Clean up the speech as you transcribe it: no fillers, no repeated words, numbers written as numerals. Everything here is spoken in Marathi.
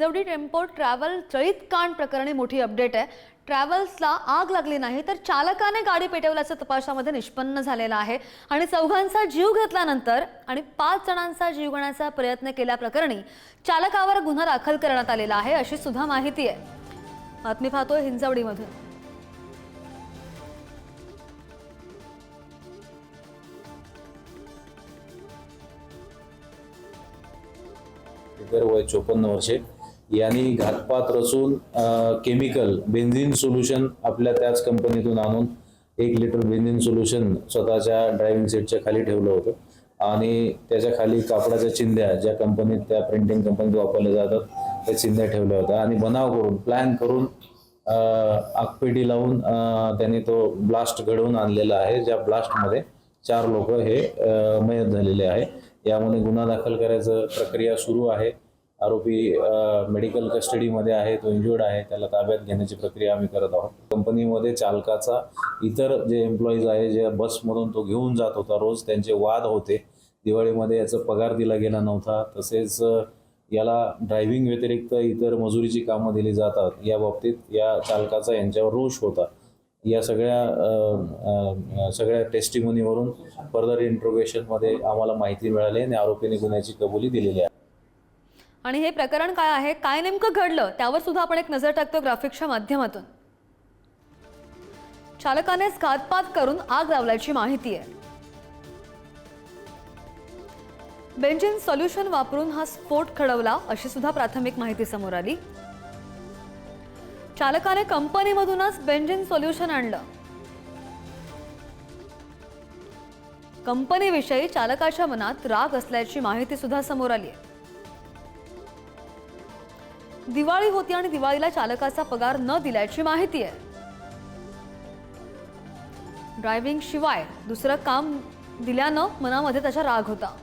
हिंजवडी टेम्पो ट्रॅव्हल जळीत कांड प्रकरणी मोठी अपडेट आहे। ट्रॅव्हल्सला आग लागली नाही तर चालकाने गाडी पेटवल्याचं तपासामध्ये निष्पन्न झालेलं आहे आणि चौघांचा जीव घेतल्यानंतर आणि 5 जणांचा जीव घेण्याचा प्रयत्न केल्याप्रकरणी चालकावर गुन्हा दाखल करण्यात आलेला आहे अशी सुद्धा माहिती आहे। बातमी पाहतोय हिंजवडीमधून। वय 54 वर्षे यांनी घातपात रचून केमिकल बेन्झिन सोल्युशन आपल्या त्याच कंपनीतून आणून 1 लिटर बेन्झिन सोल्युशन स्वतःच्या ड्रायव्हिंग सीटच्या खाली ठेवलं होतं आणि त्याच्या खाली कापडाच्या चिंध्या ज्या कंपनीत त्या प्रिंटिंग कंपनीत वापरल्या जातात त्या चिंध्या ठेवल्या होत्या आणि बनाव करून प्लॅन करून आगपेटी लावून त्यांनी तो ब्लास्ट घडवून आणलेला आहे। ज्या ब्लास्टमध्ये 4 लोक हे मयत झालेले आहे। यामध्ये गुन्हा दाखल करायचं प्रक्रिया सुरू आहे। आरोपी मेडिकल कस्टडीमध्ये आहे, तो इंज्युर्ड आहे, त्याला ताब्यात घेण्याची प्रक्रिया आम्ही करत आहोत। कंपनीमध्ये चालकाचा इतर जे एम्प्लॉईज आहे जे बसमधून तो घेऊन जात होता रोज त्यांचे वाद होते। दिवाळीमध्ये याचा पगार दिला गेला नव्हता, तसेच याला ड्रायव्हिंग व्यतिरिक्त इतर मजुरीची कामं दिली जातात या बाबतीत या चालकाचा यांच्यावर रोष होता। या सगळ्या टेस्टिमोनीवरून फर्दर इंट्रोगेशनमध्ये आम्हाला माहिती मिळाली आणि आरोपीने गुन्ह्याची कबुली दिलेली आहे। आणि हे प्रकरण काय आहे, काय नेमकं घडलं त्यावर सुद्धा आपण एक नजर टाकतो ग्राफिक्सच्या माध्यमातून। चालकानेच घातपात करून आग लावल्याची माहिती आहे। बेन्झिन सोल्युशन वापरून हा स्फोट घडवला अशी सुद्धा प्राथमिक माहिती समोर आली। चालकाने कंपनीमधूनच बेन्झिन सोल्युशन आणलं। कंपनीविषयी चालकाच्या मनात राग असल्याची माहिती सुद्धा समोर आली आहे। दिवाळी होती आणि दिवाळीला चालकाचा पगार न दिल्याची माहिती आहे। ड्रायव्हिंग शिवाय दुसरं काम दिल्यानं मनामध्ये त्याचा राग होता।